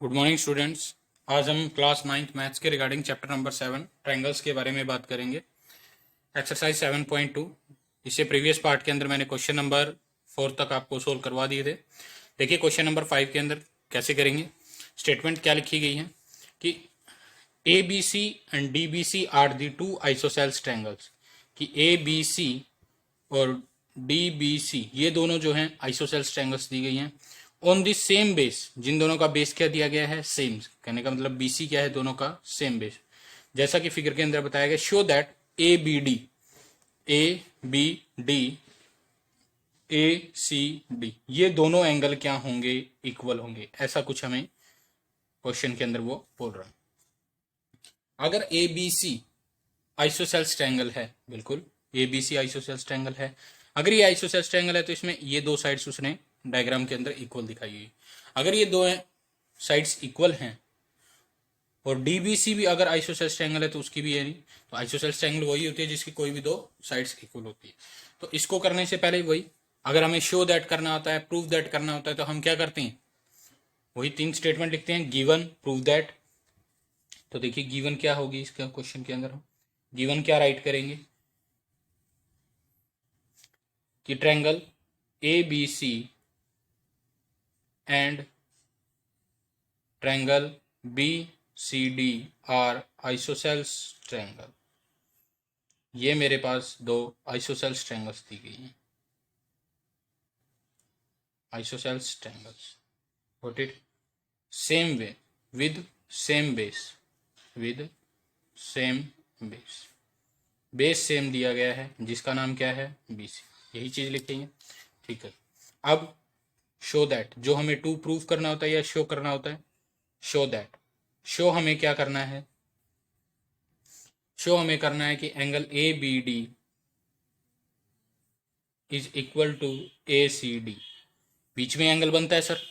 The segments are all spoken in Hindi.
Good morning students. आज हम क्लास 9th मैथ्स के रिगार्डिंग चैप्टर नंबर 7 ट्रायंगल्स के बारे में बात करेंगे। एक्सरसाइज 7.2। इससे प्रीवियस पार्ट के अंदर मैंने क्वेश्चन नंबर 4 तक आपको सोल्व करवा दिए थे। देखिए क्वेश्चन नंबर 5 के अंदर कैसे करेंगे। स्टेटमेंट क्या लिखी गई है कि A B C and D B C are the two isosceles triangles, कि ए बी सी और डी बी सी ये दोनों जो हैं आइसोसेल्स ट्रायंगल्स दी गई हैं ऑन दी सेम बेस। जिन दोनों का बेस क्या दिया गया है, सेम। कहने का मतलब बीसी क्या है, दोनों का सेम बेस, जैसा कि फिगर के अंदर बताया गया। Show that A B D A C D ये दोनों एंगल क्या होंगे, इक्वल होंगे। ऐसा कुछ हमें क्वेश्चन के अंदर वो बोल रहा है। अगर A B C isosceles triangle है, बिल्कुल A B C isosceles triangle है। अगर ये आइसोसेल्स ट्रायंगल है तो इसमें ये दो साइड्स उसने डायग्राम के अंदर इक्वल दिखाई गई। अगर ये दो साइड्स इक्वल हैं और डीबीसी भी अगर आइसोसेल्स ट्रायंगल है तो उसकी भी है नहीं। तो आइसोसेल्स ट्रायंगल वही होती है जिसकी कोई भी दो साइड्स इक्वल होती है। तो इसको करने से पहले वही, अगर हमें शो दैट करना होता है, प्रूव दैट करना होता है, तो हम क्या करते हैं, वही 3 स्टेटमेंट लिखते हैं, गिवन, प्रूव दैट। तो देखिए गिवन क्या होगी इसका क्वेश्चन के अंदर, हम गिवन क्या राइट करेंगे कि triangle A B C and triangle B C D are isosceles triangle. ये मेरे पास दो आइसोसेल्स ट्रायंगल्स दी गई हैं, isosceles triangles, got it. Same way, with same base, with same base, base same दिया गया है जिसका नाम क्या है, बी सी। यही चीज लिखेंगे, ठीक है। अब शो दैट, जो हमें टू प्रूव करना होता है या शो करना होता है, शो दैट। शो हमें क्या करना है, शो हमें करना है कि angle A B D is equal to A C D. बीच में एंगल बनता है सर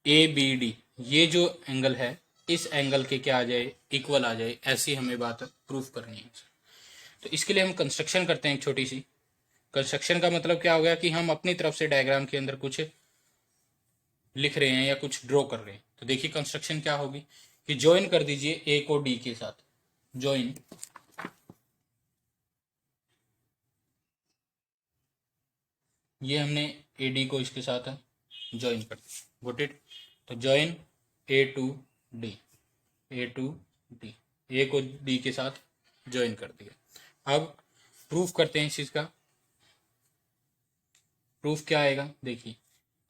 ए बी डी, ये जो एंगल है इस एंगल के क्या आ जाए, इक्वल आ जाए। ऐसी हमें बात प्रूफ करनी है। तो इसके लिए हम कंस्ट्रक्शन करते हैं एक छोटी सी। कंस्ट्रक्शन का मतलब क्या हो गया कि हम अपनी तरफ से डायग्राम के अंदर कुछ लिख रहे हैं या कुछ ड्रॉ कर रहे हैं। तो देखिए कंस्ट्रक्शन क्या होगी कि ज्वाइन कर दीजिए ए को डी के साथ, ज्वाइन। ये हमने ए डी को इसके साथ ज्वाइन कर दिया, गॉट इट। तो join A to D, A to D, A को डी के साथ ज्वाइन कर दिया। अब प्रूफ करते हैं इस चीज का। प्रूफ क्या आएगा देखिए।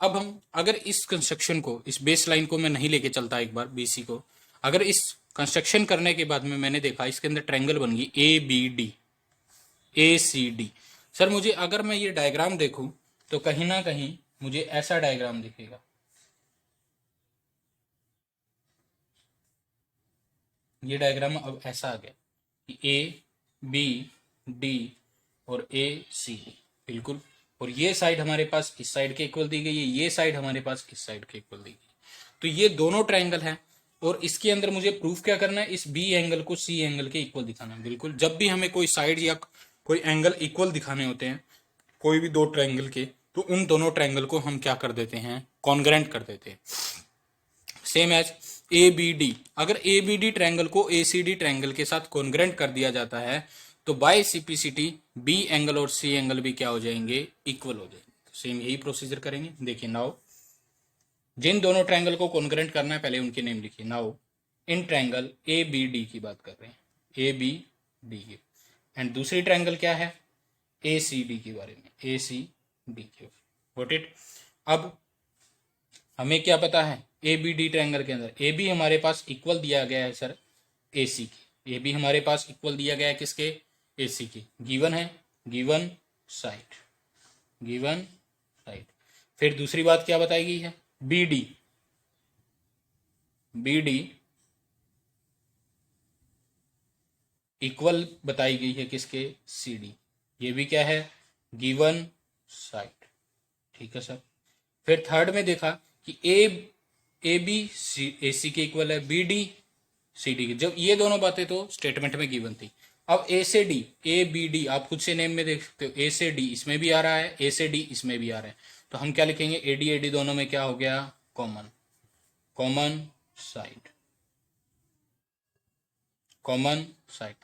अब हम अगर इस कंस्ट्रक्शन को, इस बेस लाइन को मैं नहीं लेके चलता एक बार बीसी को, अगर इस कंस्ट्रक्शन करने के बाद में मैंने देखा इसके अंदर ट्रायंगल बन गई A B D, A C D. Sir मुझे अगर मैं ये डायग्राम देखूं तो कहीं ना कहीं मुझे ऐसा डायग्राम दिखेगा। ये डायग्राम अब ऐसा आ गया कि ए बी डी और ए सी डी, बिल्कुल। और ये साइड हमारे पास इस साइड के इक्वल दी गई है, ये साइड हमारे पास इस साइड के इक्वल दी गई है। तो ये दोनों ट्रायंगल हैं और इसके अंदर मुझे प्रूफ क्या करना है, इस बी एंगल को सी एंगल के इक्वल दिखाना है। बिल्कुल, जब भी हमें कोई साइड या कोई एंगल इक्वल दिखाने होते हैं कोई भी दो ट्रायंगल के, तो उन दोनों ट्रायंगल को हम क्या कर देते हैं, कॉन्ग्रेंट कर देते हैं। Same as A B D, अगर ए बी डी ट्रायंगल को ए सी डी ट्रायंगल के साथ कॉन्ग्रेंट कर दिया जाता है तो बाय सिंप्लिसिटी बी एंगल और सी एंगल भी क्या हो जाएंगे, इक्वल हो जाएंगे। तो सेम यही प्रोसीजर करेंगे। देखिए नाउ जिन दोनों ट्रायंगल को कॉन्ग्रेंट करना है पहले उनके नेम लिखिए। Now in triangle A B D की बात कर रहे हैं, ए बी डी की। एंड दूसरी ट्रायंगल क्या है, ए सी डी के बारे में, ए सी डी के, गॉट इट। अब हमें क्या पता है, ए बी डी ट्रायंगल के अंदर ए बी हमारे पास इक्वल दिया गया है सर ए सी की। ए बी हमारे पास इक्वल दिया गया है किसके, ए सी की। गिवन है, गिवन साइड, गिवन साइड। फिर दूसरी बात क्या बताई गई है, B D, B D equal बताई गई है किसके, सी डी। ये भी क्या है, गिवन साइड, ठीक है सर। फिर थर्ड में देखा कि ए बी सी ए सी के इक्वल है, बी डी सी डी के। जब ये दोनों बातें तो स्टेटमेंट में गिवन थी। अब ए से डी, ए बी डी आप खुद से नेम में देख सकते हो, ए से डी इसमें भी आ रहा है, ए से डी इसमें भी आ रहा है। तो हम क्या लिखेंगे, ए डी दोनों में क्या हो गया, common, common side, common side.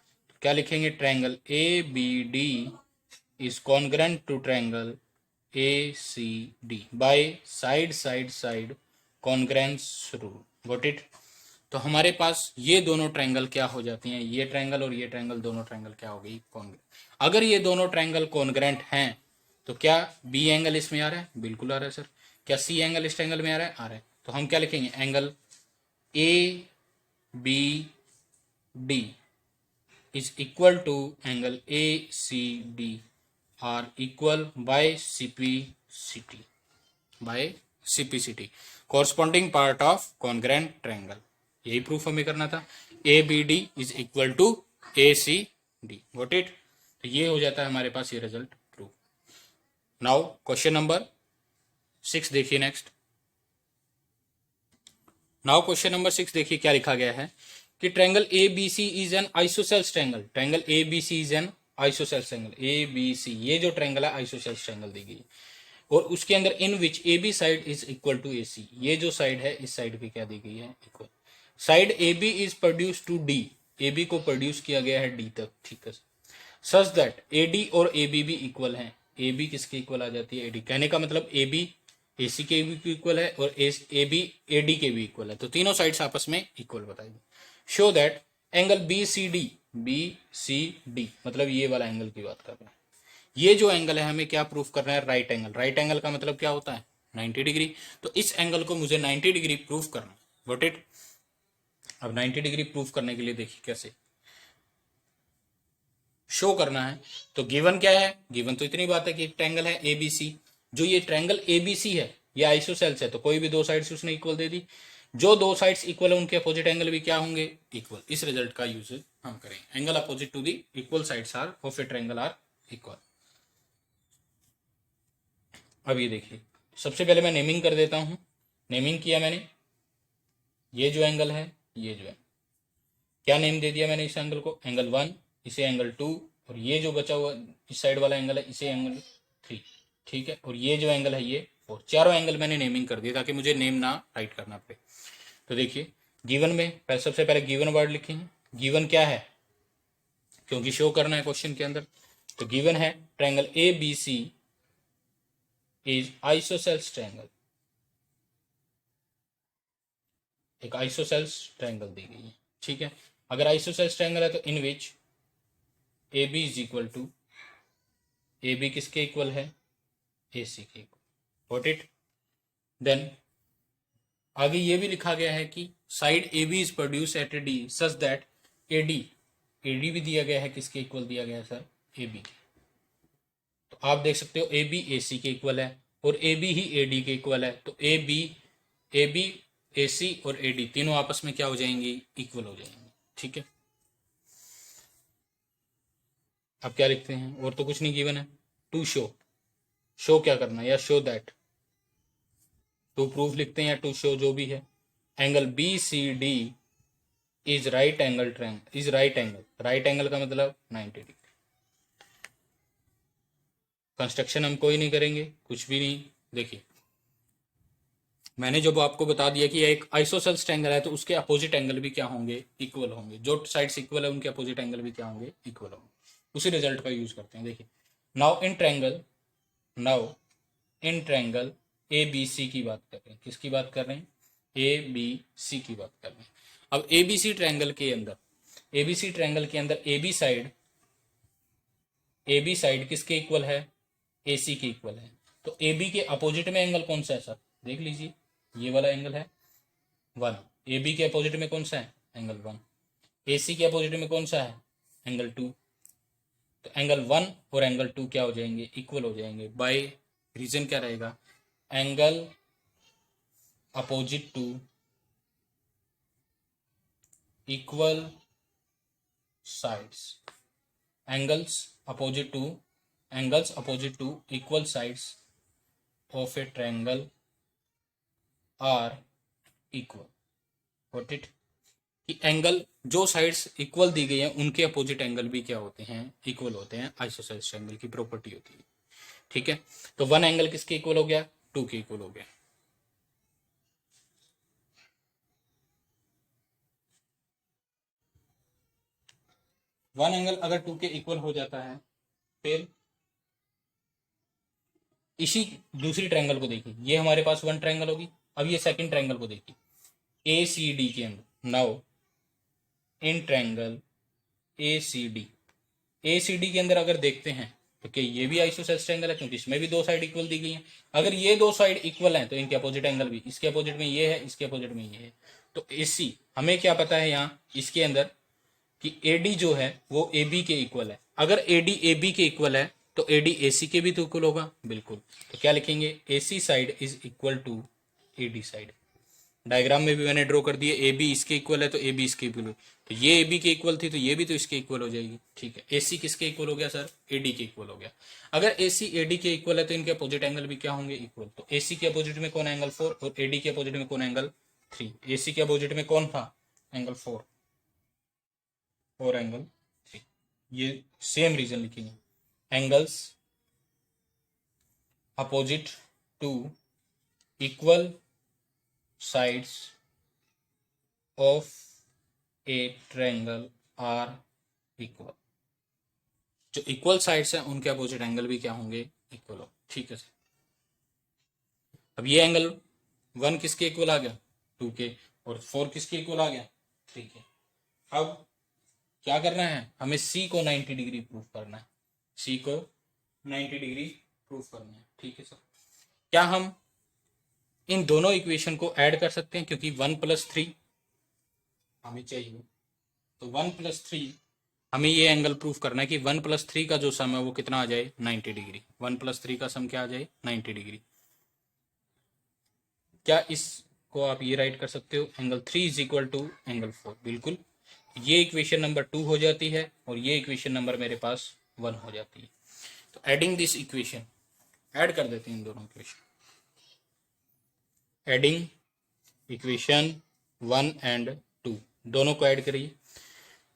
क्या लिखेंगे? Triangle A B D is congruent to triangle A C D by side side side congruence rule. Got it? तो हमारे पास ये दोनों ट्रायंगल क्या हो जाती हैं, ये ट्रायंगल और ये ट्रायंगल, दोनों ट्रायंगल क्या हो गई? कॉन्ग्रेंट। अगर ये दोनों ट्रायंगल कॉन्ग्रेंट हैं तो क्या बी एंगल इसमें आ रहा है? बिल्कुल आ रहा है सर। क्या सी एंगल इस ट्रायंगल में आ रहा है? आ रहा है। तो हम क्या लिखेंगे? Angle A B D is equal to angle ACD are equal by CPCT, by CPCT corresponding part of congruent triangle। यही प्रूफ हमें करना था। ABD is equal to ACD। Got it? तो ये हो जाता है हमारे पास ये result proof. Now question number 6 देखिए नेक्स्ट। नाउ क्वेश्चन नंबर 6 देखिए क्या लिखा गया है कि triangle A B C is an isosceles triangle. Triangle A B C is an isosceles triangle. A B C ये जो ट्रायंगल है आइसोसेल्स ट्रायंगल दी गई और उसके अंदर in which A B side is equal to A C. ये जो साइड है इस साइड की क्या दी गई है? Equal. Side A B is produce to D. A B को प्रोड्यूस किया गया है डी तक, ठीक है। सच दैट ए डी और ए बी भी इक्वल है। ए बी किसके इक्वल आ जाती है? A D. कहने का मतलब ए बी ए सी के भी इक्वल है और ए बी ए डी के भी इक्वल है। तो तीनों साइड्स आपस में इक्वल बताएगी। Show that angle B C D मतलब ये वाला एंगल की बात कर रहे हैं। ये जो एंगल है हमें क्या प्रूफ करना है? Right angle. राइट एंगल का मतलब क्या होता है? 90 डिग्री। तो इस एंगल को मुझे 90 डिग्री प्रूफ करना है। Got it? अब 90 डिग्री प्रूफ करने के लिए देखिए कैसे शो करना है। तो गिवन क्या है? गिवन तो इतनी बात है कि एक ट्रायंगल है एबीसी। जो ये ट्रायंगल एबीसी है ये आइसोसेल्स है, तो कोई भी दो साइड्स उसने इक्वल दे दी। जो दो साइड्स इक्वल है उनके अपोजिट एंगल भी क्या होंगे? इक्वल। इस रिजल्ट का यूज हम करेंगे। Angle opposite to the equal sides are of a triangle are equal. अब ये देखिए सबसे पहले मैं नेमिंग कर देता हूं। नेमिंग किया मैंने, ये जो एंगल है ये जो है क्या नेम दे दिया मैंने इस एंगल को? एंगल 1, इसे एंगल 2 और ये जो बचा हुआ इस साइड वाला एंगल है इसे एंगल 3, ठीक है। और ये जो एंगल है ये 4। चारों एंगल मैंने नेमिंग कर दिया ताकि मुझे नेम ना राइट करना पड़े। तो देखिए गिवन में सबसे पहले गिवन वर्ड लिखेंगे। गिवन क्या है? क्योंकि शो करना है क्वेश्चन के अंदर। तो गिवन है triangle A B C is isosceles triangle. एक आइसोसेल्स ट्रायंगल दी गई है, ठीक है। अगर आइसोसेल्स ट्रायंगल है तो in which A B is equal to, A B किसके इक्वल है? ए सी के इक्वल। Got it? देन आगे ये भी लिखा गया है कि side A B is produce at A D such that A D भी दिया गया है किसके इक्वल दिया गया है सर? ए बी के। तो आप देख सकते हो ए बी ए सी के इक्वल है और ए बी ही ए डी के इक्वल है। तो ए बी ए सी और ए डी तीनों आपस में क्या हो जाएंगी? इक्वल हो जाएंगे, ठीक है। अब क्या लिखते हैं? और तो कुछ नहीं गिवन है। टू शो, शो क्या करना है? या शो दैट। टू प्रूफ लिखते हैं या टू शो, जो भी है। Angle B C D is right angle triangle. Is right angle, right angle का मतलब 90 डिग्री। कंस्ट्रक्शन हम कोई नहीं करेंगे, कुछ भी नहीं। देखिए मैंने जब आपको बता दिया कि एक आइसोसेल्स ट्रायंगल है तो उसके अपोजिट एंगल भी क्या होंगे? इक्वल होंगे। जो साइड्स इक्वल है उनके अपोजिट एंगल भी क्या होंगे? इक्वल होंगे। उसी रिजल्ट का यूज करते हैं। देखिए now in triangle A B C की बात कर रहे हैं। किसकी बात कर रहे हैं? ए बी सी की बात कर रहे हैं। अब ए बी सी ट्रायंगल के अंदर ए बी साइड किसके इक्वल है? ए सी के इक्वल है। तो ए बी के अपोजिट में एंगल कौन सा है सर? देख लीजिए ये वाला एंगल है 1। ए बी के अपोजिट में कौन सा है? एंगल 1। ए सी के अपोजिट में कौन सा है? एंगल 2। तो एंगल 1 और एंगल 2 क्या हो जाएंगे? इक्वल हो जाएंगे। बाय रीजन क्या रहेगा? Angle opposite to equal sides. Angles opposite to equal sides of a triangle are equal. Got it? कि एंगल जो साइड्स इक्वल दी गई हैं उनके अपोजिट एंगल भी क्या होते हैं? इक्वल होते हैं। आइसोसेल्स ट्रायंगल की प्रॉपर्टी होती है, ठीक है। तो 1 एंगल किसके इक्वल हो गया? 2 के इक्वल हो गया। वन एंगल अगर टू के इक्वल हो जाता है, फिर इसी दूसरी ट्रायंगल को देखिए, ये हमारे पास वन ट्रायंगल होगी। अब ये सेकंड ट्रायंगल को देखिए, ए सी डी के अंदर, now in triangle A C D, A C D के अंदर अगर देखते हैं तो क्या ये भी आइसोसेलेस ट्रायंगल है, क्योंकि इसमें भी दो साइड इक्वल दी गई हैं। अगर ये दो साइड इक्वल हैं तो इनके अपोजिट एंगल भी, इसके अपोजिट में ये है, इसके अपोजिट में ये है। तो एसी हमें क्या पता है यहाँ इसके अंदर कि एडी जो है वो ए बी के इक्वल है। अगर एडी ए बी के इक्वल है तो एडी ए सी के भी तो इक्वल होगा, बिल्कुल। तो क्या लिखेंगे, A C side is equal to A D side. Diagram में भी मैंने ड्रॉ कर दिया, ए बी इसके इक्वल है तो ए बी इसके इक्वल है, तो ये ए बी के इक्वल थी तो ये भी तो इसके इक्वल हो जाएगी, ठीक है। ए सी किसके इक्वल हो गया सर, ए डी के इक्वल हो गया। अगर ए सी ए डी के इक्वल है तो इनके अपोजिट एंगल भी क्या होंगे, इक्वल। तो ए सी के अपोजिट में कौन एंगल 4 और ए डी के अपोजिट में कौन एंगल 3। ए सी के अपोजिट में कौन था, एंगल 4 और एंगल 3। ये सेम रीजन लिखेंगे, angles opposite to equal sides of a triangle are equal। जो इक्वल साइड्स हैं उनके अपोजिट एंगल भी क्या होंगे, इक्वल हो, ठीक है सर। अब ये एंगल 1 किसके इक्वल आ गया, 2 के, और 4 किसके इक्वल आ गया, 3 के। अब क्या करना है, हमें सी को 90 डिग्री प्रूफ करना है, सी को 90 डिग्री प्रूफ करना है, ठीक है सर। क्या हम इन दोनों इक्वेशन को ऐड कर सकते हैं, क्योंकि 1+3 हमें चाहिए, तो 1+3 हमें ये एंगल प्रूफ करना है कि 1+3 का जो सम है वो कितना आ जाए, 90 डिग्री। 1+3 का सम क्या आ जाए, 90 डिग्री। क्या इसको आप ये राइट कर सकते हो, angle 3 is equal to angle 4, बिल्कुल। ये इक्वेशन नंबर 2 हो जाती है और ये इक्वेशन नंबर मेरे पास 1 हो जाती है। तो एडिंग दिस इक्वेशन, ऐड कर देते हैं इन दोनों इक्वेशन, एडिंग इक्वेशन 1 एंड 2 दोनों को ऐड करिए।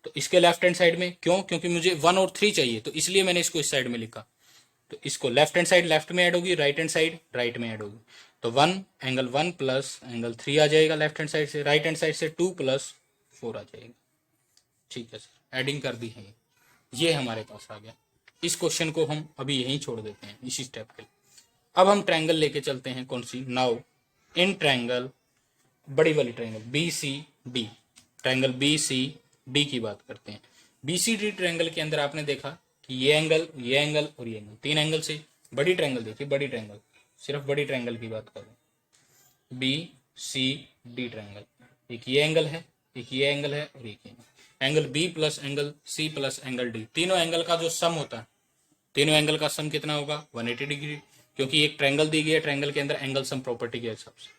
तो इसके लेफ्ट हैंड साइड में, क्यों, क्योंकि मुझे 1 और 3 चाहिए, तो इसलिए मैंने इसको इस साइड में लिखा। तो इसको लेफ्ट हैंड साइड लेफ्ट में ऐड होगी, राइट हैंड साइड राइट में ऐड होगी। तो 1 एंगल 1 प्लस एंगल 3 आ जाएगा लेफ्ट हैंड साइड से, राइट हैंड साइड से 2 + 4 आ जाएगा, ठीक है सर। एडिंग कर दी है, ये हमारे पास आ गया। इस क्वेश्चन को हम अभी यहीं छोड़ देते हैं इसी स्टेप के लिए। अब हम ट्रायंगल लेके चलते हैं, कौन सी, नाउ इन ट्रायंगल, बड़ी वाली triangle B C D, triangle B C D की बात करते हैं। बी सी डी ट्रायंगल के अंदर आपने देखा कि ये एंगल और ये एंगल, 3 एंगल से बड़ी ट्रायंगल देखिए, बड़ी ट्रायंगल, सिर्फ बड़ी ट्रायंगल की बात करें, बी सी डी ट्रायंगल, एक ये एंगल है, एक ये एंगल है और एक angle B plus angle C plus angle D, तीनों एंगल का जो सम होता है, तीनों एंगल का सम कितना होगा, 180 डिग्री, क्योंकि एक ट्रायंगल दी गई है, ट्रायंगल के अंदर एंगल सम प्रॉपर्टी के हिसाब से।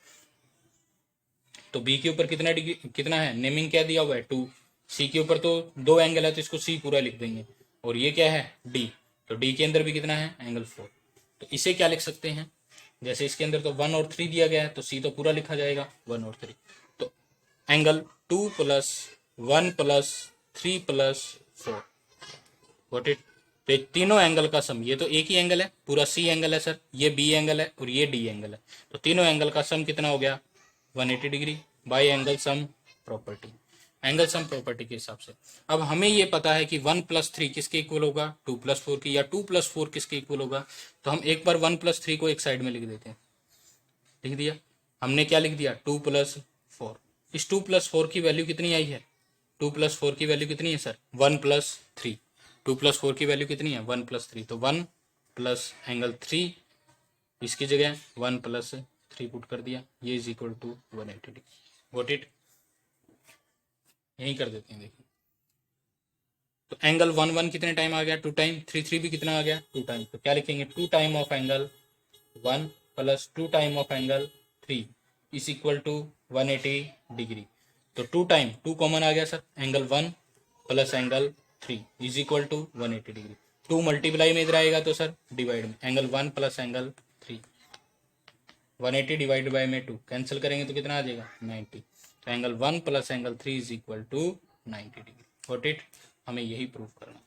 तो बी के ऊपर कितना डिग्री, कितना है, नेमिंग क्या दिया हुआ है, 2। सी के ऊपर तो 2 एंगल है तो इसको सी पूरा लिख देंगे, और ये क्या है, डी, तो डी के अंदर भी कितना है, एंगल 4। तो इसे क्या लिख सकते हैं, जैसे इसके अंदर तो 1 और 3 दिया गया है तो सी तो पूरा लिखा जाएगा, 1 और 3। तो एंगल 2 + 1 + 3 + 4, व्हाट इट। तो तीनों एंगल का सम, ये तो एक ही एंगल है, पूरा सी एंगल है सर, ये बी एंगल है और ये डी एंगल है, तो तीनों एंगल का सम कितना हो गया, 180 degree by angle sum property, angle sum property के हिसाब से। अब हमें ये पता है कि 1 + 3 किसके इक्वल होगा, 2 + 4 की, या 2 + 4 किसके इक्वल होगा। तो हम एक बार 1 + 3 को एक साइड में लिख देते हैं, लिख दिया हमने, क्या लिख दिया, 2 + 4। इस 2 + 4 की वैल्यू कितनी आई है, 2 + 4 की वैल्यू कितनी है सर, 1 + 3। 2 + 4 की वैल्यू कितनी है, 1 + 3, तो 1 + एंगल 3, इसकी जगह 1 + 3 पुट कर दिया, ये is equal to 180 degree, got it. यही कर देते हैं, देखिए। तो एंगल 1 1 कितने टाइम आ गया, 2 टाइम, 3 3 भी कितना आ गया, 2 टाइम। तो क्या लिखेंगे, 2 time of angle 1 + 2 time of angle 3 is equal to 180 degree. तो 2 टाइम, 2 कॉमन आ गया sir, angle 1 + angle 3 is equal to 180 degree. 2 multiply में इधर आएगा तो सर डिवाइड में, एंगल 1 + एंगल 3, 180 डिवाइड बाय में 2 कैंसिल करेंगे तो कितना आ जाएगा, 90। तो angle 1 + angle 3 is equal to 90 degree, got it. हमें यही प्रूव करना था।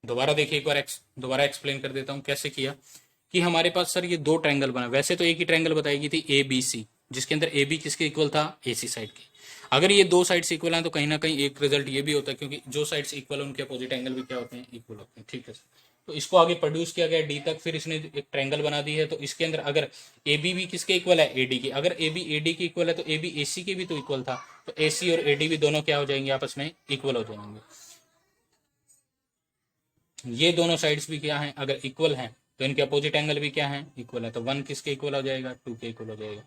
दोबारा देखिए एक बार, दोबारा एक्सप्लेन कर देता हूँ कैसे किया। कि हमारे पास सर ये 2 ट्रायंगल बना, वैसे तो एक ही ट्रायंगल बताई गई थी ए बी सी, जिसके अंदर ए बी किसके इक्वल था, ए सी साइड के। अगर ये दो साइड्स इक्वल हैं तो कहीं ना कहीं एक रिजल्ट ये भी होता है, क्योंकि जो साइड्स इक्वल है उनके अपोजिट एंगल भी क्या होते हैं, इक्वल होते हैं। ठीक है सर, तो इसको आगे प्रोड्यूस किया गया डी तक, फिर इसने एक ट्रायंगल बना दी है। तो इसके अंदर अगर ए बी भी किसके इक्वल है, ए डी के, अगर ए बी ए डी के इक्वल है तो ए बी ए सी के भी तो इक्वल था, तो ए सी और ए डी भी दोनों क्या हो जाएंगे, आपस में इक्वल हो जाएंगे। ये दोनों साइड्स भी क्या है, अगर इक्वल हैं तो इनके अपोजिट एंगल भी क्या है, इक्वल है। तो 1 किसके इक्वल हो जाएगा, 2 के इक्वल हो जाएगा,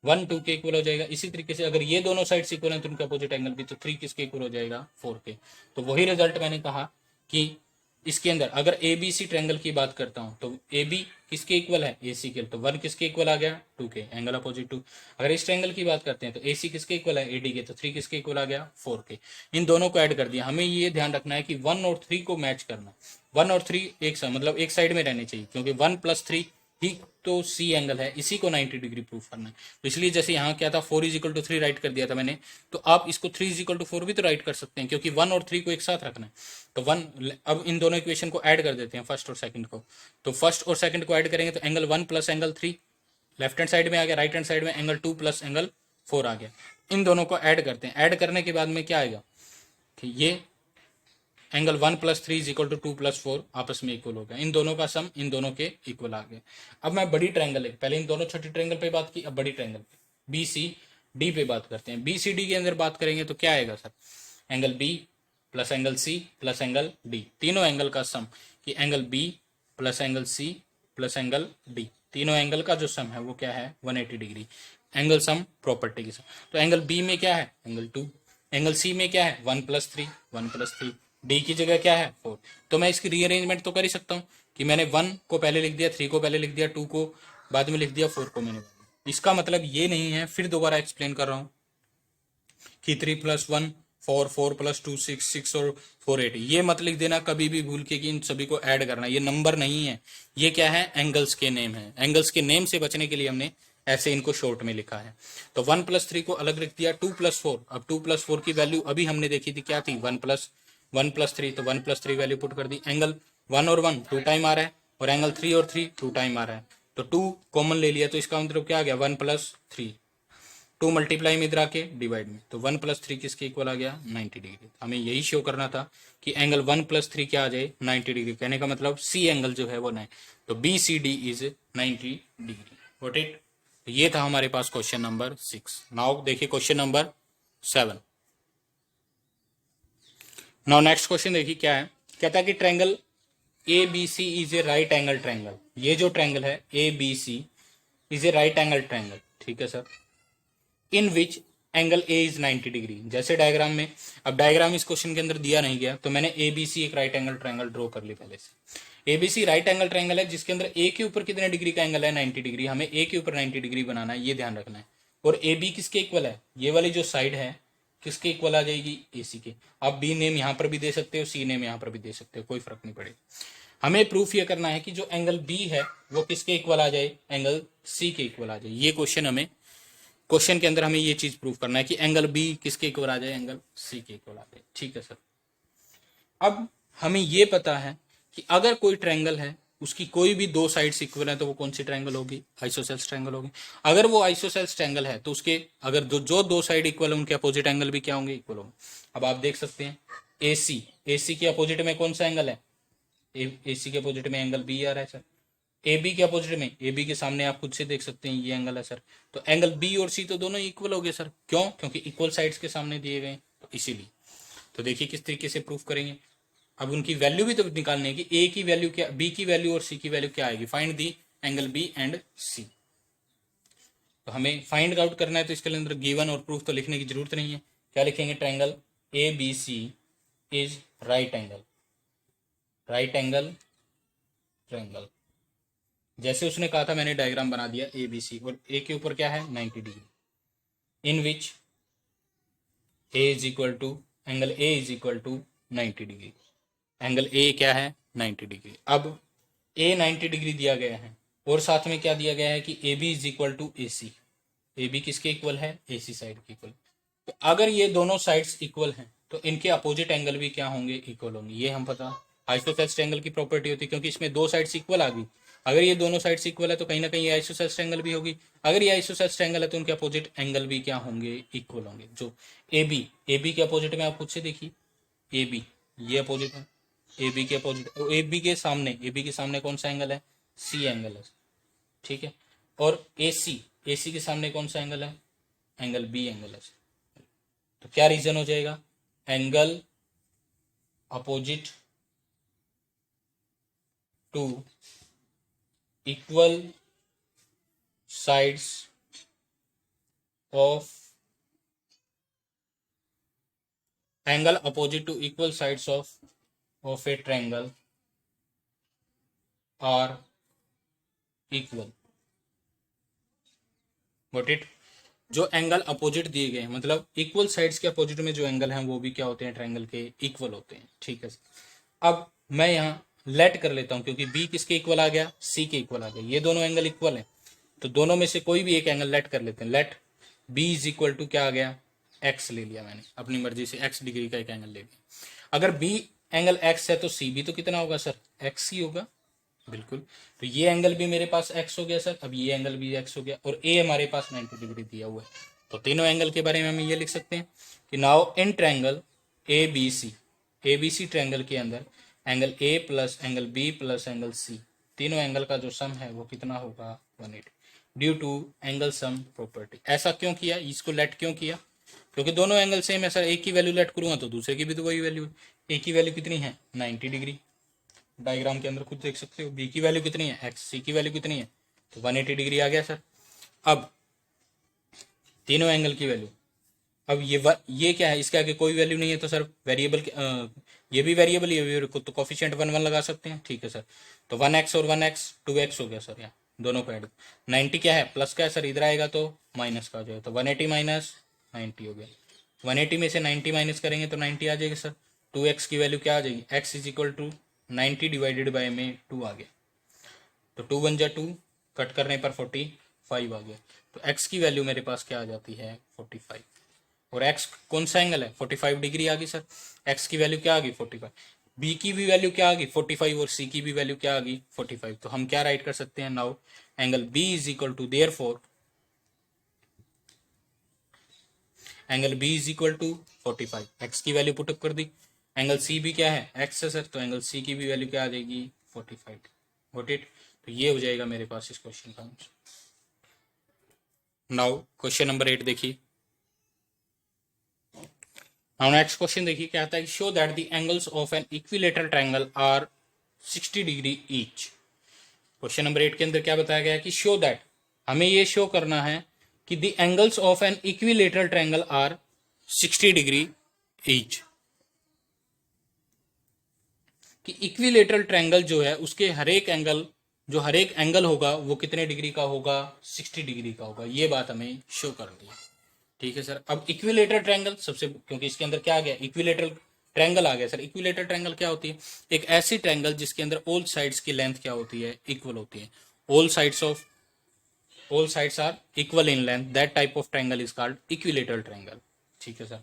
1 2 के इक्वल हो जाएगा। इसी तरीके से अगर ये दोनों साइड्स इक्वल हैं तो इनका अपोजिट एंगल भी, तो 3 किसके इक्वल हो जाएगा, 4 के। तो वही रिजल्ट मैंने कहा कि इसके अंदर अगर ए बी सी ट्रायंगल की बात करता हूं तो ए बी किसके इक्वल है, ए सी के, तो 1 किसके इक्वल आ गया, 2 के, एंगल अपोजिट 2। अगर इस ट्रायंगल की बात करते हैं तो ए सी किसके इक्वल है, ए डी के, तो 3 किसके इक्वल आ गया, 4 के। इन दोनों को ऐड कर दिया। हमें ये ध्यान रखना है कि 1 और 3 को मैच करना, 1 और 3 एक साथ, मतलब एक साइड में रहने चाहिए, क्योंकि 1 + 3 ही तो सी एंगल है, इसी को 90 डिग्री प्रूफ करना है। तो इसलिए जैसे यहाँ क्या था, 4 = 3 राइट कर दिया था मैंने, तो आप इसको 3 = 4 भी तो राइट कर सकते हैं, क्योंकि 1 और 3 को एक साथ रखना है। तो 1, अब इन दोनों इक्वेशन को ऐड कर देते हैं, फर्स्ट और सेकंड को। तो फर्स्ट और सेकंड को ऐड करेंगे तो angle 1 + angle 3 left hand side में आ गया, राइट हैंड साइड में एंगल 2 + एंगल 4 आ गया। इन दोनों को ऐड करते हैं, ऐड करने के बाद में क्या आएगा कि ये एंगल 1 + 3 = 2 + 4 आपस में इक्वल हो गया। इन दोनों का सम इन दोनों के इक्वल आ गया। अब मैं बड़ी ट्रायंगल है, पहले इन दोनों छोटी ट्रायंगल पे बात की, अब बड़ी ट्रायंगल पे बी सी डी पे बात करते हैं। बी सी डी के अंदर बात करेंगे तो क्या आएगा sir, angle B + angle C + angle D, तीनों एंगल का सम, कि angle B + angle C + angle D, तीनों एंगल का जो सम है वो क्या है, 180 डिग्री, एंगल सम प्रॉपर्टी के सम। तो एंगल बी में क्या है, एंगल 2, एंगल सी में क्या है, 1 + 3, 1 + 3, डी की जगह क्या है, 4। तो मैं इसकी रीअरेंजमेंट तो कर ही सकता हूँ कि मैंने 1 को पहले लिख दिया, 3 को पहले लिख दिया, 2 को बाद में लिख दिया, 4 को मैंने। इसका मतलब ये नहीं है, फिर दोबारा एक्सप्लेन कर रहा हूँ, कि 3 + 1 4, 4 + 2 6, 6 और 4 8, ये मत लिख देना कभी भी भूल के कि इन सभी को ऐड करना। ये नंबर नहीं है, ये क्या है, एंगल्स के नेम है। एंगल्स के नेम से बचने के लिए हमने ऐसे इनको शॉर्ट में लिखा है। तो 1 + 3 को अलग लिख दिया, 2 + 4, अब 2 + 4 की वैल्यू अभी हमने देखी थी क्या थी, 1 + 3, तो 1 + 3 वैल्यू पुट कर दी। एंगल 1 और 1 2 टाइम आ रहा है, और एंगल 3 और 3 2 टाइम आ रहा है, तो 2 कॉमन ले लिया, तो इसका मतलब क्या आ गया, 1 + 3, 2 मल्टीप्लाई में इधर आके डिवाइड में, तो 1 + 3 किसके इक्वल आ गया, 90 डिग्री। हमें यही शो करना था कि एंगल 1 + 3 क्या आ जाए, 90 डिग्री। कहने का मतलब सी एंगल जो है वो 9, तो B C D is 90 degree. What it, ये था हमारे पास क्वेश्चन नंबर 6। नाउ देखिए question number 7। Now next question देखिए क्या है, कहता है कि triangle A B C is a right angle triangle. ये जो ट्रायंगल है A B C is a right angle triangle, ठीक है sir, in which angle A is 90 degree, जैसे डायग्राम में। अब डायग्राम इस क्वेश्चन के अंदर दिया नहीं गया, तो मैंने ए बी सी एक राइट एंगल ट्रायंगल ड्रॉ कर ली पहले से। A B C right angle triangle है जिसके अंदर ए के ऊपर कितने डिग्री का एंगल है, 90 डिग्री। हमें ए के ऊपर 90 डिग्री बनाना है, ये ध्यान रखना है। और ए बी किसके इक्वल है, ये वाली जो साइड है किसके इक्वल आ जाएगी, ए सी के। आप बी नेम यहाँ पर भी दे सकते हो, सी नेम यहाँ पर भी दे सकते हो, कोई फर्क नहीं पड़ेगा। हमें प्रूफ ये करना है कि जो एंगल बी है वो किसके इक्वल आ जाए, एंगल सी के इक्वल आ जाए। ये क्वेश्चन हमें, क्वेश्चन के अंदर हमें ये चीज प्रूफ करना है कि एंगल बी किसके इक्वल आ जाए, एंगल सी के इक्वल आ जाए, ठीक है सर। अब हमें ये पता है कि अगर कोई ट्रायंगल है उसकी कोई भी दो साइड्स इक्वल है तो वो कौन सी ट्रायंगल होगी, आइसोसेल्स ट्रायंगल होगी। अगर वो आइसोसेल्स ट्रायंगल है तो उसके अगर जो दो साइड इक्वल है उनके अपोजिट एंगल भी क्या होंगे, इक्वल होंगे। अब आप देख सकते हैं ए सी के अपोजिट में कौन सा एंगल है, ए सी के अपोजिट में एंगल बी आ रहा है सर। ए बी के अपोजिट में, ए बी के सामने आप खुद से देख सकते हैं ये एंगल है सर। तो एंगल बी और सी तो दोनों इक्वल हो गए सर, क्यों, क्योंकि इक्वल साइड्स के सामने दिए गए, तो इसीलिए। तो देखिए किस तरीके से प्रूफ करेंगे। अब उनकी वैल्यू भी तो निकालनी है कि ए की वैल्यू क्या, बी की वैल्यू और सी की वैल्यू क्या आएगी। Find the angle B and C. तो हमें फाइंड आउट करना है, तो इसके अंदर गिवन और प्रूफ तो लिखने की जरूरत नहीं है। क्या लिखेंगे, triangle A B C is right angle triangle. जैसे उसने कहा था मैंने डायग्राम बना दिया ए बी सी, और ए के ऊपर क्या है, 90 degree, in which A is equal to, angle A is equal to 90 degree. Angle A क्या है, 90 डिग्री। अब ए 90 डिग्री दिया गया है, और साथ में क्या दिया गया है कि A B is equal to A C. A B किसके इक्वल है, ए सी साइड के इक्वल। तो अगर ये दोनों साइड्स इक्वल हैं तो इनके अपोजिट एंगल भी क्या होंगे, इक्वल होंगे। ये हम पता आइसोसेल्स ट्रायंगल की प्रॉपर्टी होती है, क्योंकि इसमें दो साइड्स इक्वल आ गई। अगर ये दोनों साइड्स इक्वल है तो कहीं ना कहीं ये आइसोसेलेस ट्रायंगल भी होगी। अगर ये आइसोसेलेस ट्रायंगल है तो उनके अपोजिट एंगल भी क्या होंगे, इक्वल होंगे। जो ए बी के अपोजिट में आप खुद से देखिए, ए बी ये अपोजिट है, ए बी के अपोजिट, ए बी के सामने कौन सा एंगल है, सी एंगल है, ठीक है। और ए सी के सामने कौन सा एंगल है, एंगल बी एंगल है। तो क्या रीजन हो जाएगा, angle opposite to equal sides of angle opposite to equal sides of a triangle are equal. Got it. जो एंगल अपोजिट दिए गए हैं, मतलब इक्वल साइड्स के अपोजिट में जो एंगल हैं वो भी क्या होते हैं, ट्रायंगल के इक्वल होते हैं, ठीक है। अब मैं यहाँ लेट कर लेता हूँ, क्योंकि बी किसके इक्वल आ गया, सी के इक्वल आ गया, ये दोनों एंगल इक्वल है, तो दोनों में से कोई भी एक एंगल लेट कर लेते हैं। Let B is equal to क्या आ गया, एक्स ले लिया मैंने, अपनी मर्जी से एक्स डिग्री का एक एंगल ले लिया। अगर बी एंगल एक्स है तो सी भी तो कितना होगा सर, एक्स ही होगा, बिल्कुल। तो ये एंगल भी मेरे पास एक्स हो गया सर, अब ये एंगल भी एक्स हो गया, और ए हमारे पास 90 डिग्री दिया हुआ है। तो तीनों एंगल के बारे में हम ये लिख सकते हैं कि now in triangle A B C triangle के अंदर angle A plus angle B plus angle C, तीनों एंगल का जो सम है वो कितना होगा, 180, due to angle sum property. ऐसा क्यों किया, इसको लेट क्यों किया, क्योंकि दोनों एंगल सेम है सर, एक की वैल्यू लेट करूंगा तो दूसरे की भी तो वही वैल्यू है। ए की वैल्यू कितनी है, 90 डिग्री, डायग्राम के अंदर खुद देख सकते हो। बी की वैल्यू कितनी है, एक्स, सी की वैल्यू कितनी है, तो 180 डिग्री आ गया सर। अब तीनों एंगल की वैल्यू, अब ये क्या है, इसके आगे कोई वैल्यू नहीं है, तो सर वेरिएबल ये भी वेरिएबल, ये भी, तो कोफिशिएंट 1 1 लगा सकते हैं, ठीक है सर। तो 1x और 1x 2x हो गया सर, यहाँ दोनों को ऐड, 90 क्या है, प्लस का है सर, इधर आएगा तो माइनस का हो जाएगा, तो 180 माइनस 90 हो गया। 180 में से 90 माइनस करेंगे तो 90 आ जाएगा सर। 2x की वैल्यू क्या आ जाएगी, x is equal to 90 divided by में 2 आ गया, तो 2 1 जा 2, कट करने पर 45 आ गया। तो x की वैल्यू मेरे पास क्या आ जाती है, 45, और x कौन सा एंगल है, 45 डिग्री आ गई सर। x की वैल्यू क्या आ गई, 45, b की भी वैल्यू क्या आ गई 45, और c की भी वैल्यू क्या आ गई 45। तो हम क्या राइट कर सकते हैं, now angle b is equal to, therefore angle b is equal to 45, x की वैल्यू पुटअप कर दी, एंगल c भी क्या है, x है सर, तो एंगल c की भी वैल्यू क्या आ जाएगी, 45। Got it. तो ये हो जाएगा मेरे पास इस क्वेश्चन का आंसर। नाउ क्वेश्चन नंबर 8 देखिए। नाउ नेक्स्ट क्वेश्चन देखिए क्या आता है, show that the angles of an equilateral triangle are 60 degree each. Question number 8 के अंदर क्या बताया गया है कि शो दैट, हमें ये शो करना है कि the angles of an equilateral triangle are 60 degree each, कि इक्विलेटरल ट्रायंगल जो है उसके हर एक एंगल, जो हर एक एंगल होगा वो कितने डिग्री का होगा, 60 डिग्री का होगा, ये बात हमें शो करनी है, ठीक है सर। अब इक्विलेटरल ट्रायंगल सबसे, क्योंकि इसके अंदर क्या आ गया, इक्विलेटरल ट्रायंगल आ गया सर। इक्विलेटरल ट्रायंगल क्या होती है, एक ऐसी ट्रायंगल जिसके अंदर ऑल साइड्स की लेंथ क्या होती है, इक्वल होती है, all sides are equal in length, that type of triangle is called equilateral triangle, ठीक है सर।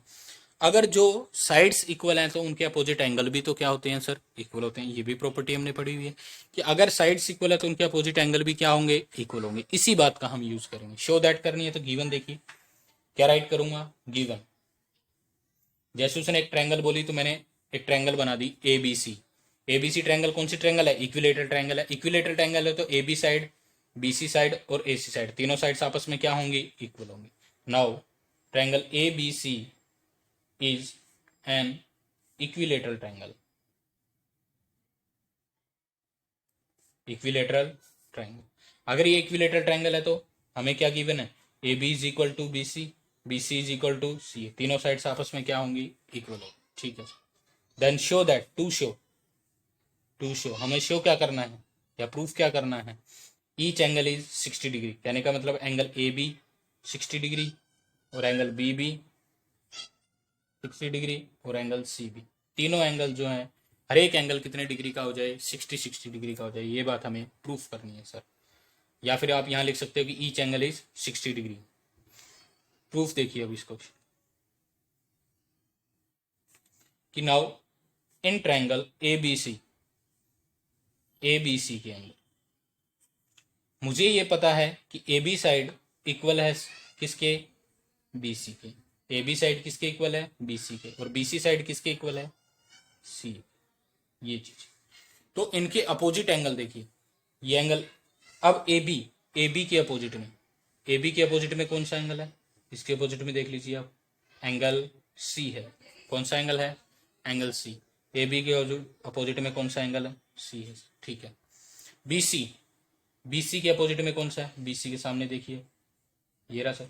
अगर जो साइड्स इक्वल हैं तो उनके अपोजिट एंगल भी तो क्या होते हैं सर, इक्वल होते हैं। ये भी प्रॉपर्टी हमने पढ़ी हुई है कि अगर साइड्स इक्वल है तो उनके अपोजिट एंगल भी क्या होंगे, इक्वल होंगे। इसी बात का हम यूज करेंगे। शो दैट करनी है तो गिवन देखिए क्या राइट करूंगा, गिवन, जैसे उसने एक ट्रायंगल बोली तो मैंने एक ट्रायंगल बना दी ए बी सी ट्रायंगल कौन सी ट्रायंगल है, इक्विलेटरल ट्रायंगल है। इक्विलेटरल ट्रायंगल है तो A B side, B C side और ए सी साइड, तीनों साइड्स आपस में क्या होंगी, इक्वल होंगी। Now triangle A B C is an equilateral triangle, equilateral triangle. अगर ये इक्विलेटरल ट्रायंगल है तो हमें क्या गिवन है, A B is equal to B C is equal to C, तीनों साइड्स आपस में क्या होंगी, इक्वल होगी, ठीक है। Then show that, to show हमें शो क्या करना है या प्रूफ क्या करना है, ईच एंगल इज 60 डिग्री, कहने का मतलब एंगल ए बी 60 डिग्री और एंगल बी भी 60 डिग्री और एंगल सी भी, तीनों एंगल जो है हर एक एंगल कितने डिग्री का हो जाए, 60 डिग्री का हो जाए। ये बात हमें प्रूफ करनी है सर, या फिर आप यहां लिख सकते हो कि each angle is 60 degree. Proof देखिए अब इसको कि now in triangle A B C के एंगल मुझे ये पता है कि ए बी साइड इक्वल है किसके, बी सी के। ए बी साइड किसके इक्वल है, बी सी के, और बी सी साइड किसके इक्वल है, सी। ये चीज, तो इनके अपोजिट एंगल देखिए, ये एंगल। अब ए बी के अपोजिट में, ए बी के अपोजिट में कौन सा एंगल है, इसके अपोजिट में देख लीजिए आप, एंगल सी है। कौन सा एंगल है, एंगल सी। ए बी के अपोजिट में कौन सा एंगल है, सी है। ठीक है, बी सी, बी सी के अपोजिट में कौन सा है, बी सी के सामने देखिए, ये रहा सर,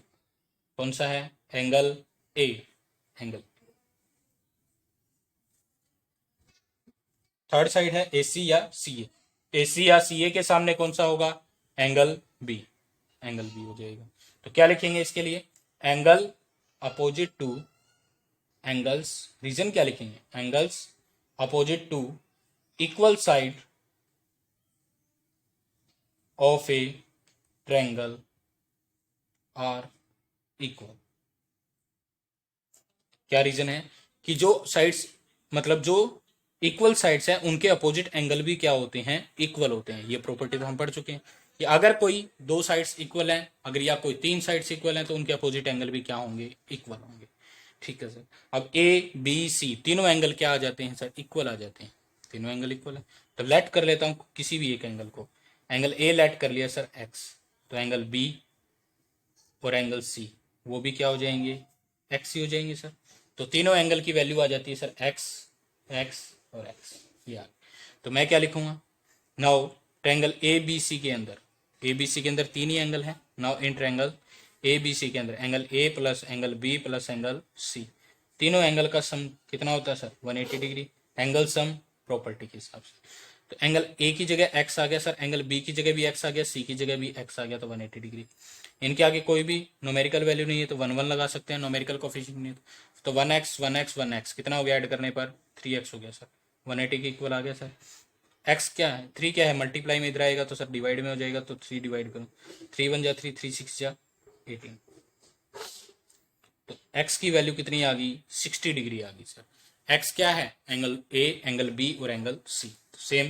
कौन सा है, angle A, angle. Third side है ए सी या सी ए, ए सी या सी ए के सामने कौन सा होगा, एंगल बी, एंगल बी हो जाएगा। तो क्या लिखेंगे इसके लिए, angle opposite to angles, reason क्या लिखेंगे, angles opposite to equal side of a triangle are equal. क्या रीजन है कि जो साइड्स, मतलब जो इक्वल साइड्स हैं उनके अपोजिट एंगल भी क्या होते हैं, इक्वल होते हैं। ये प्रॉपर्टी तो हम पढ़ चुके हैं कि अगर कोई दो साइड्स इक्वल हैं, अगर या कोई तीन साइड्स इक्वल हैं, तो उनके अपोजिट एंगल भी क्या होंगे, इक्वल होंगे। ठीक है सर। अब ए बी सी तीनों एंगल क्या आ जाते हैं सर, इक्वल आ जाते हैं, तीनों एंगल इक्वल है। तो लेट कर लेता हूं किसी भी एक एंगल को, एंगल ए लेट कर लिया सर एक्स, तो एंगल बी और एंगल सी वो भी क्या हो जाएंगे, एक्स ही हो जाएंगे सर। तो तीनों एंगल की वैल्यू आ जाती है सर एक्स, एक्स और एक्स। ये तो मैं क्या लिखूंगा, now triangle A B C के अंदर, ए बी सी के अंदर तीन ही एंगल है। Now in triangle A B C के अंदर angle A plus angle B plus angle C, तीनों एंगल का सम कितना होता है sir, 180 degree, angle sum property के हिसाब से। तो एंगल ए की जगह एक्स आ गया सर, एंगल बी की जगह भी एक्स आ गया, सी की जगह भी एक्स आ गया, तो 180 डिग्री। इनके आगे कोई भी न्यूमेरिकल वैल्यू नहीं है तो 1 1 लगा सकते हैं, न्यूमेरिकल कोफिशिएंट नहीं है तो 1x 1x 1x कितना हो गया, ऐड करने पर 3x हो गया सर, 180 के इक्वल आ गया सर। x क्या है, 3 क्या है, मल्टीप्लाई में इधर आएगा तो सर डिवाइड में हो जाएगा, तो 3 डिवाइड करो, 3 1 जा 3, 3 6 जा 18, तो x की वैल्यू कितनी आ गई, 60 डिग्री आ गई सर। x क्या है, एंगल a, एंगल b और एंगल c, तो सेम।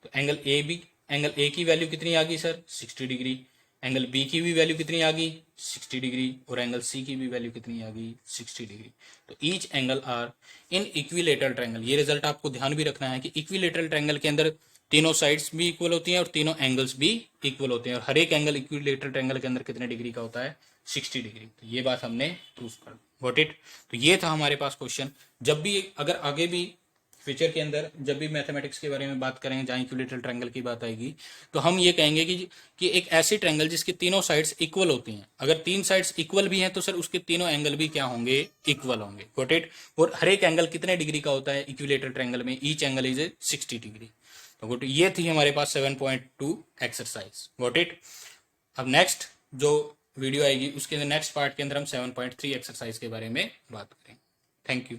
तो angle A B, angle A की वैल्यू कितनी आ गई सर, 60 डिग्री, एंगल बी की भी वैल्यू कितनी आ गई, 60 डिग्री, और एंगल सी की भी वैल्यू कितनी आ गई, 60 डिग्री। तो each angle are in equilateral triangle. ये रिजल्ट आपको ध्यान भी रखना है कि इक्विलेटरल ट्रायंगल के अंदर तीनों साइड्स भी इक्वल होती हैं और तीनों एंगल्स भी इक्वल होते हैं, और हर एक एंगल इक्विलेटरल ट्रायंगल के अंदर कितने डिग्री का होता है, 60 डिग्री। तो ये बात हमने प्रूफ कर गॉट इट। तो ये था हमारे पास क्वेश्चन। जब भी अगर आगे भी फ्यूचर के अंदर जब भी मैथमेटिक्स के बारे में बात करेंगे, जहाँ इक्विलेटरल ट्रायंगल की बात आएगी, तो हम ये कहेंगे कि एक ऐसी ट्रायंगल जिसकी तीनों साइड्स इक्वल होती हैं, अगर तीन साइड्स इक्वल भी हैं तो सर उसके तीनों एंगल भी क्या होंगे, इक्वल होंगे, गॉट इट। और हर एक एंगल कितने डिग्री का होता है इक्विलेटरल ट्रायंगल में, ईच एंगल इज 60 डिग्री। तो गॉट, ये थी हमारे पास 7.2 एक्सरसाइज, गॉट इट। अब नेक्स्ट जो वीडियो आएगी उसके नेक्स्ट पार्ट के अंदर हम 7.3 एक्सरसाइज के बारे में बात करेंगे। Thank you.